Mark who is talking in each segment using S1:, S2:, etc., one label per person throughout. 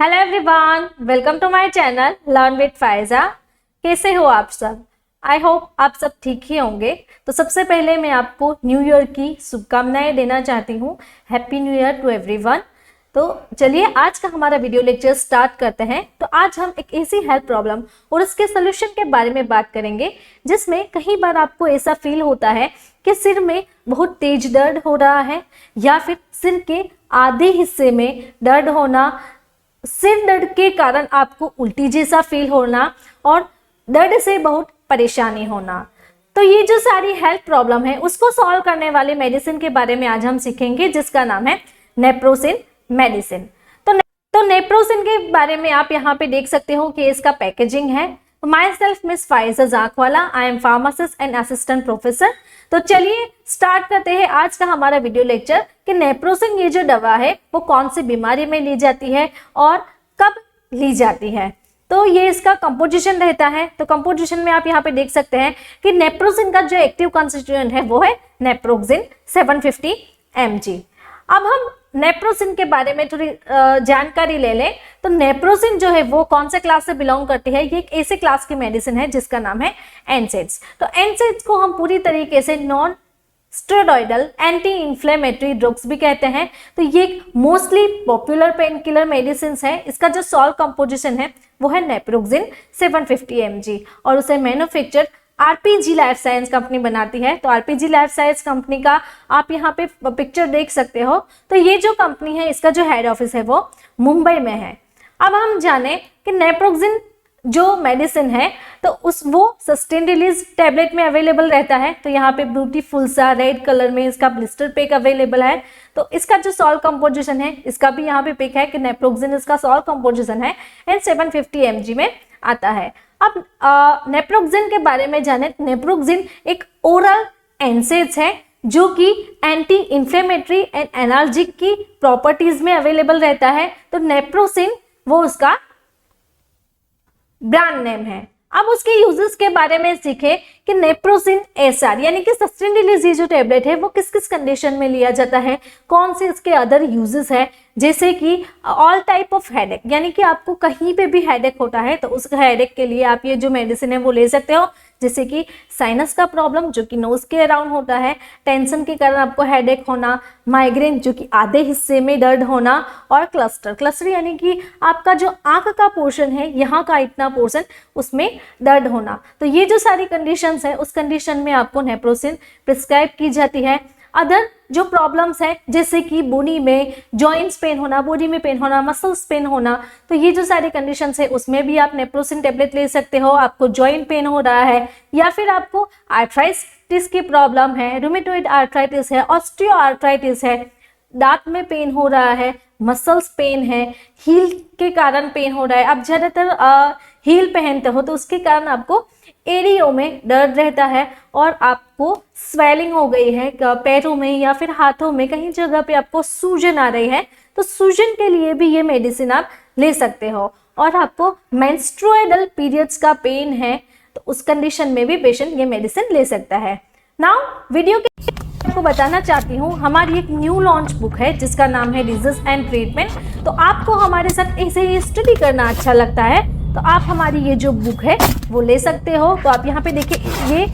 S1: Hello everyone, welcome to my channel learn with Faiza. कैसे हो आप सब? आई होप आप सब ठीक ही होंगे। तो सबसे पहले मैं आपको न्यू ईयर की शुभकामनाएं देना चाहती हूँ। Happy new year to everyone. तो चलिए आज का हमारा वीडियो लेक्चर स्टार्ट करते हैं। तो आज हम एक ऐसी हेल्थ प्रॉब्लम और उसके सोल्यूशन के बारे में बात करेंगे जिसमें कई बार आपको ऐसा फील होता है कि सिर में बहुत तेज दर्द हो रहा है या फिर सिर के आधे हिस्से में दर्द होना, सिर दर्द के कारण आपको उल्टी जैसा फील होना और दर्द से बहुत परेशानी होना। तो ये जो सारी हेल्थ प्रॉब्लम है उसको सॉल्व करने वाले मेडिसिन के बारे में आज हम सीखेंगे जिसका नाम है नेप्रोसिन मेडिसिन। तो नेप्रोसिन के बारे में आप यहाँ पे देख सकते हो कि इसका पैकेजिंग है। Myself miss Faiza Jakhwala, I am pharmacist and assistant professor. तो चलिए स्टार्ट करते हैं आज का हमारा वीडियो लेक्चर कि नेप्रोसिन ये जो दवा है वो कौन सी बीमारी में ली जाती है और कब ली जाती है। तो ये इसका कंपोजिशन रहता है। तो कंपोजिशन में आप यहाँ पे देख सकते हैं कि नेप्रोसिन का जो एक्टिव कॉन्स्टिट्यूएंट है वो है नेप्रोक्सिन 750 mg। अब हम नेप्रोसिन के बारे में थोड़ी जानकारी ले लें। तो नेप्रोसिन जो है वो कौन से क्लास से बिलोंग करती है? ये एक ऐसे क्लास की मेडिसिन है जिसका नाम है एनसेड्स। तो एनसेड्स को हम पूरी तरीके से non steroidal anti inflammatory drugs भी कहते हैं। तो ये mostly popular pain killer medicine है। इसका जो सॉल्ट कंपोजिशन है वो है नेप्रोक्सिन 750 mg और उसे manufacture RPG life science company बनाती है। तो आरपीजी लाइफ साइंस कंपनी का आप यहाँ पे पिक्चर देख सकते हो। तो ये जो कंपनी है इसका जो हेड ऑफिस है वो मुंबई में है। अब हम जाने कि नेप्रोक्सिन जो मेडिसिन है तो वो सस्टेन रिलीज टैबलेट में अवेलेबल रहता है। तो यहाँ पे ब्यूटीफुल सा रेड कलर में इसका ब्लिस्टर पैक अवेलेबल है। तो इसका जो सॉल्ट कंपोजिशन है इसका भी यहाँ पे पिक है कि नेप्रोक्सिन इसका सॉल्ट कंपोजिशन है एंड 750 mg में आता है। अब नेप्रोक्सिन के बारे में जाने। नेप्रोक्सिन एक ओरल एनसेड्स है जो कि एंटी इंफ्लेमेटरी एंड एनाल्जिक की प्रॉपर्टीज में अवेलेबल रहता है। तो नेप्रोसिन वो उसका ब्रांड नेम है। अब उसके यूजेस के बारे में सीखे कि नेप्रोसिन एसआर यानी कि सस्टेन रिलीज ये जो टैबलेट है वो किस किस कंडीशन में लिया जाता है, कौन से इसके अदर यूजेस है, जैसे कि ऑल टाइप ऑफ हेडेक यानी कि आपको कहीं पे भी हेडेक होता है तो उस हेडेक के लिए आप ये जो मेडिसिन है वो ले सकते हो। जैसे कि साइनस का प्रॉब्लम जो कि नोज के अराउंड होता है, टेंशन के कारण आपको हेडेक होना, माइग्रेन जो कि आधे हिस्से में दर्द होना और क्लस्टर यानी कि आपका जो आंख का पोर्शन है यहाँ का इतना पोर्शन उसमें दर्द होना। तो ये जो सारी कंडीशंस है उस कंडीशन में आपको नेप्रोसिन प्रिस्क्राइब की जाती है। अदर जो प्रॉब्लम्स है जैसे कि बॉडी में जॉइंट्स पेन होना, बॉडी में पेन होना, मसल्स पेन होना, तो ये जो सारी कंडीशंस है उसमें भी आप नेप्रोसिन टेबलेट ले सकते हो। आपको जॉइंट पेन हो रहा है या फिर आपको आर्थराइटिस की प्रॉब्लम है, रूमेटॉइड आर्थराइटिस है, ऑस्टियो आर्थराइटिस है, दांत में पेन हो रहा है, मसल्स पेन है, हील के कारण पेन हो रहा है, आप ज्यादातर हील पहनते हो तो उसके कारण आपको एरियो में दर्द रहता है और आपको स्वेलिंग हो गई है पैरों में या फिर हाथों में, कहीं जगह पे आपको सूजन आ रही है तो सूजन के लिए भी ये मेडिसिन आप ले सकते हो। और आपको मेंस्ट्रुअल पीरियड्स का पेन है तो उस कंडीशन में भी पेशेंट ये मेडिसिन ले सकता है। नाउ वीडियो के आपको बताना चाहती हूँ हमारी एक न्यू लॉन्च बुक है जिसका नाम है डिजीज एंड ट्रीटमेंट। तो आपको हमारे साथ ऐसे ही स्टडी करना अच्छा लगता है तो आप हमारी ये जो बुक है वो ले सकते हो। तो आप यहाँ पे देखिए ये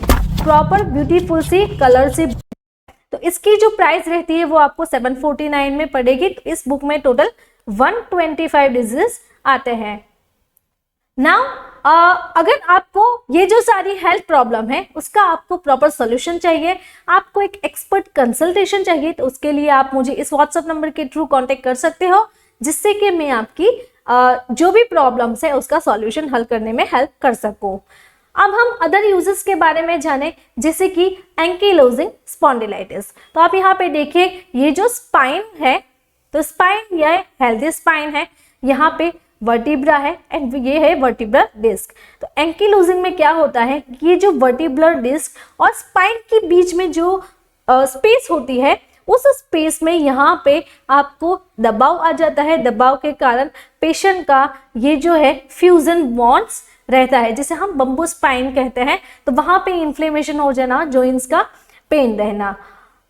S1: प्रॉपर ब्यूटीफुल सी कलर से, तो इसकी जो प्राइस रहती है वो आपको 749 में पड़ेगी। तो इस बुक में टोटल 125 डिजीज आते हैं। नाउ अगर आपको ये जो सारी हेल्थ प्रॉब्लम है उसका आपको प्रॉपर सॉल्यूशन चाहिए, आपको एक एक्सपर्ट कंसल्टेशन चाहिए, तो उसके लिए आप मुझे इस व्हाट्सएप नंबर के थ्रू कांटेक्ट कर सकते हो जिससे कि मैं आपकी जो भी प्रॉब्लम्स है उसका सॉल्यूशन हल करने में हेल्प कर सकूं। अब हम अदर यूजेस के बारे में जाने जैसे कि एंकिलोजिंग स्पॉन्डिलाइटिस। तो आप यहाँ पे देखिए ये जो स्पाइन है तो स्पाइन यह हेल्दी स्पाइन है, यहाँ पे वर्टिब्रा है एंड ये है वर्टिब्रल डिस्क। तो एंकिलोजिंग में क्या होता है ये जो वर्टिब्रल डिस्क और स्पाइन के बीच में जो स्पेस होती है उस स्पेस में यहाँ पे आपको दबाव आ जाता है। दबाव के कारण पेशेंट का ये जो है फ्यूजन बॉन्ड्स रहता है जिसे हम बम्बू स्पाइन कहते हैं। तो वहाँ पे इन्फ्लेमेशन हो जाना, जॉइंट्स का पेन रहना।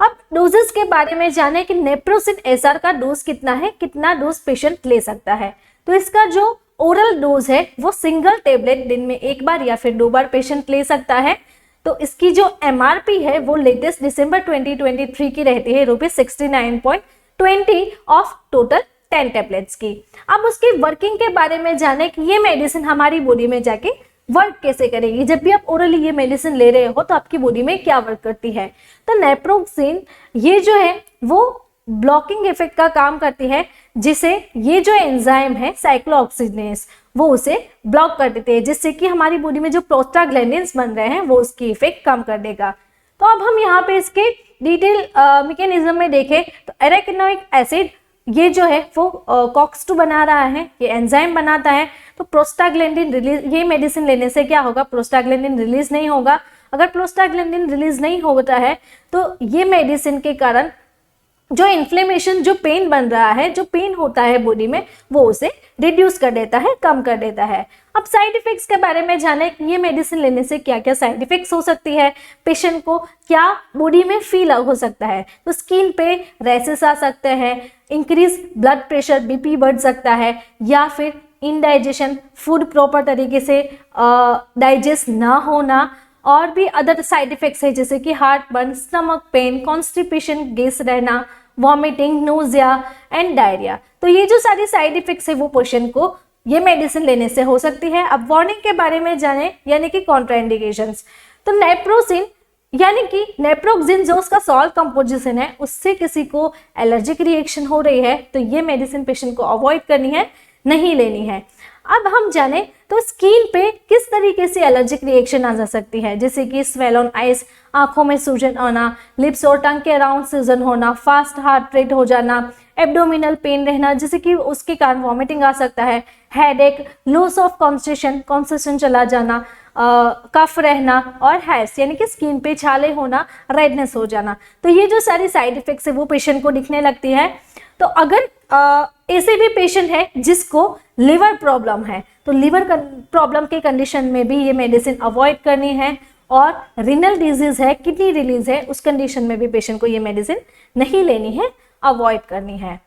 S1: अब डोजेस के बारे में जाने कि नेप्रोसिन एसआर का डोज कितना है, कितना डोज पेशेंट ले सकता है। तो इसका जो ओरल डोज है वो सिंगल टेबलेट दिन में एक बार या फिर 2 बार पेशेंट ले सकता है। तो इसकी जो एमआरपी है वो लेटेस्ट दिसंबर 2023 की रहती है ₹69.20 ऑफ टोटल 10 टेबलेट्स की। अब उसकी वर्किंग के बारे में जाने कि ये मेडिसिन हमारी बॉडी में जाके वर्क कैसे करेगी। जब भी आप ओरली ये मेडिसिन ले रहे हो तो आपकी बॉडी में क्या वर्क करती है। तो नेप्रोक्सिन ये जो है वो ब्लॉकिंग इफेक्ट का काम करती है, जिसे ये जो एंजाइम है साइक्लोऑक्सीजिनेस वो उसे ब्लॉक कर देते हैं, जिससे कि हमारी बॉडी में जो प्रोस्टाग्लैंडिन्स बन रहे हैं वो उसकी इफेक्ट कम कर देगा। तो अब हम यहाँ पे इसके डिटेल मैकेनिज्म में देखें तो एराकिनोइक एसिड ये जो है वो कॉक्स2 बना रहा है, ये एंजाइम बनाता है। तो प्रोस्टाग्लैंडिन रिलीज, ये मेडिसिन लेने से क्या होगा, प्रोस्टाग्लैंडिन रिलीज नहीं होगा। अगर प्रोस्टाग्लैंडिन रिलीज नहीं होता है तो ये मेडिसिन के कारण जो इन्फ्लेमेशन, जो पेन बन रहा है, जो पेन होता है बॉडी में, वो उसे रिड्यूस कर देता है, कम कर देता है। अब साइड इफेक्ट्स के बारे में जाने कि ये मेडिसिन लेने से क्या क्या साइड इफेक्ट्स हो सकती है, पेशेंट को क्या बॉडी में फील हो सकता है। तो स्किन पे रैसेस आ सकते हैं, इंक्रीज ब्लड प्रेशर, बीपी बढ़ सकता है, या फिर इनडाइजेशन, फूड प्रॉपर तरीके से डाइजेस्ट ना होना, और भी अदर साइड इफेक्ट्स है जैसे कि heart burn, stomach pain, constipation, gas रहना, वॉमिटिंग, नोजिया एंड डायरिया। तो ये जो सारी साइड इफेक्ट्स है वो पेशेंट को ये मेडिसिन लेने से हो सकती है। अब वार्निंग के बारे में जाने यानी कि कॉन्ट्राइंडिकेशंस। तो नेप्रोसिन यानी कि नेप्रोक्सिन जो उसका सॉल्ट कंपोजिशन है उससे किसी को एलर्जिक रिएक्शन हो रही है तो ये मेडिसिन पेशेंट को अवॉइड करनी है, नहीं लेनी है। अब हम जाने तो स्किन पे किस तरीके से एलर्जिक रिएक्शन आ जा सकती है, जैसे कि स्वेल ऑन आइज, आंखों में सूजन आना, लिप्स और टंग के अराउंड सूजन होना, फास्ट हार्ट रेट हो जाना, एब्डोमिनल पेन रहना जैसे कि उसके कारण वॉमिटिंग आ सकता है, हेडेक, लॉस ऑफ कॉन्सेंट्रेशन चला जाना, कफ रहना, और हैर्स यानी कि स्किन पे छाले होना, रेडनेस हो जाना। तो ये जो सारी साइड इफेक्ट्स है वो पेशेंट को दिखने लगती है। तो अगर ऐसे भी पेशेंट है जिसको लिवर प्रॉब्लम है तो लिवर प्रॉब्लम के कंडीशन में भी ये मेडिसिन अवॉइड करनी है, और रिनल डिजीज है, किडनी डिजीज है, उस कंडीशन में भी पेशेंट को ये मेडिसिन नहीं लेनी है, अवॉइड करनी है।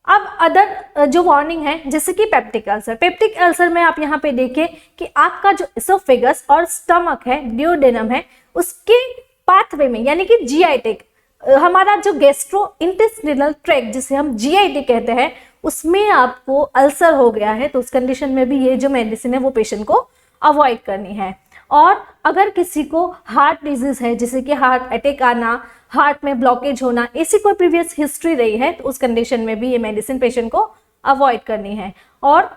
S1: अब अदर जो वार्निंग है जैसे कि पेप्टिक अल्सर। पेप्टिक अल्सर में आप यहाँ पे देखें कि आपका जो एसोफेगस और स्टमक है, ड्यूडेनम है, उसके पाथवे में यानी कि जीआईटी, हमारा जो गैस्ट्रो इंटेस्टिनल ट्रैक्ट जिसे हम जीआईटी कहते हैं, उसमें आपको अल्सर हो गया है तो उस कंडीशन में भी ये जो मेडिसिन है वो पेशेंट को अवॉइड करनी है। और अगर किसी को हार्ट डिजीज है जैसे कि हार्ट अटैक आना, हार्ट में ब्लॉकेज होना, ऐसी कोई प्रीवियस हिस्ट्री रही है तो उस कंडीशन में भी ये मेडिसिन पेशेंट को अवॉइड करनी है। और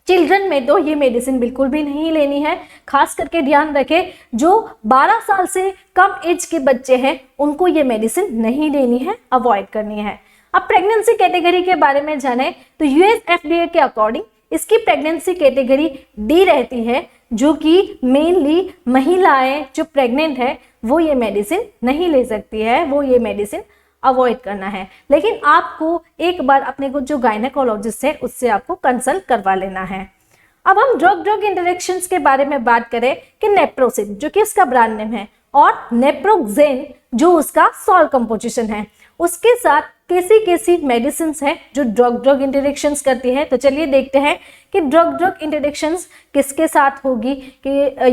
S1: चिल्ड्रन में तो ये मेडिसिन बिल्कुल भी नहीं लेनी है। खास करके ध्यान रखें जो 12 साल से कम एज के बच्चे हैं उनको ये मेडिसिन नहीं लेनी है, अवॉइड करनी है। अब प्रेगनेंसी कैटेगरी के बारे में जाने तो यूएस एफडीए के अकॉर्डिंग इसकी प्रेगनेंसी कैटेगरी डी रहती है, जो कि मेनली महिलाएं जो प्रेग्नेंट है वो ये मेडिसिन नहीं ले सकती है, वो ये मेडिसिन अवॉइड करना है। लेकिन आपको एक बार अपने को जो गायनेकोलॉजिस्ट है उससे आपको कंसल्ट करवा लेना है। अब हम ड्रग इंटरेक्शंस के बारे में बात करें कि नेप्रोसिन जो कि इसका ब्रांड नेम है और नेप्रोक्सेन जो उसका सॉल्ट कंपोजिशन है, उसके साथ कैसी कैसी मेडिसिन है जो ड्रग इंटरेक्शंस करती है। तो चलिए देखते हैं कि ड्रग इंटरेक्शंस किसके साथ होगी, कि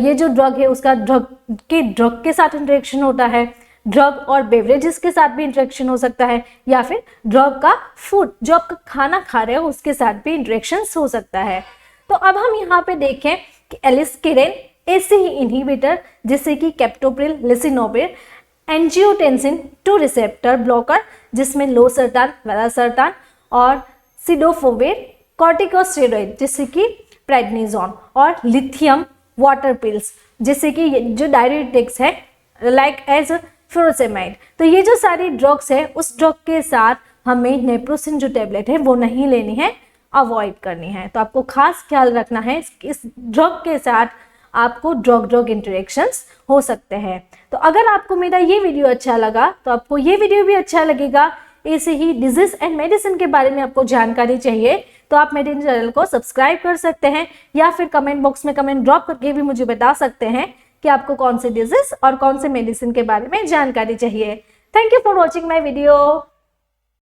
S1: ये जो ड्रग है उसका ड्रग के साथ इंटरेक्शन होता है, ड्रग और बेवरेजेस के साथ भी इंटरेक्शन हो सकता है, या फिर ड्रग का फूड जो आप खाना खा रहे हो उसके साथ भी इंटरेक्शन हो सकता है। तो अब हम यहाँ पे देखें कि एलिस्केरेन ऐसे ही इनहिबिटर जैसे कि captopril, lisinopril, angiotensin 2 receptor blocker जिसमें लोसर्टान, वेलासर्टान और सिडोफोवेर, कॉर्टिकोस्टेरॉइड जैसे कि प्रेडनिजोन, और लिथियम वाटर पिल्स जैसे कि जो डायरेटिक्स है लाइक एज फ्यूरोसेमाइड। तो ये जो सारी ड्रग्स है उस ड्रग के साथ हमें नेप्रोसिन जो टेबलेट है वो नहीं लेनी है, अवॉइड करनी है। तो आपको खास ख्याल रखना है इस ड्रग के साथ आपको ड्रग इंटरेक्शंस हो सकते हैं। तो अगर आपको मेरा ये वीडियो अच्छा लगा तो आपको ये वीडियो भी अच्छा लगेगा। ऐसे ही डिजीज एंड मेडिसिन के बारे में आपको जानकारी चाहिए तो आप मेरे चैनल को सब्सक्राइब कर सकते हैं, या फिर कमेंट बॉक्स में कमेंट ड्रॉप करके भी मुझे बता सकते हैं कि आपको कौन से डिजीज और कौन से मेडिसिन के बारे में जानकारी चाहिए। Thank you for watching my video.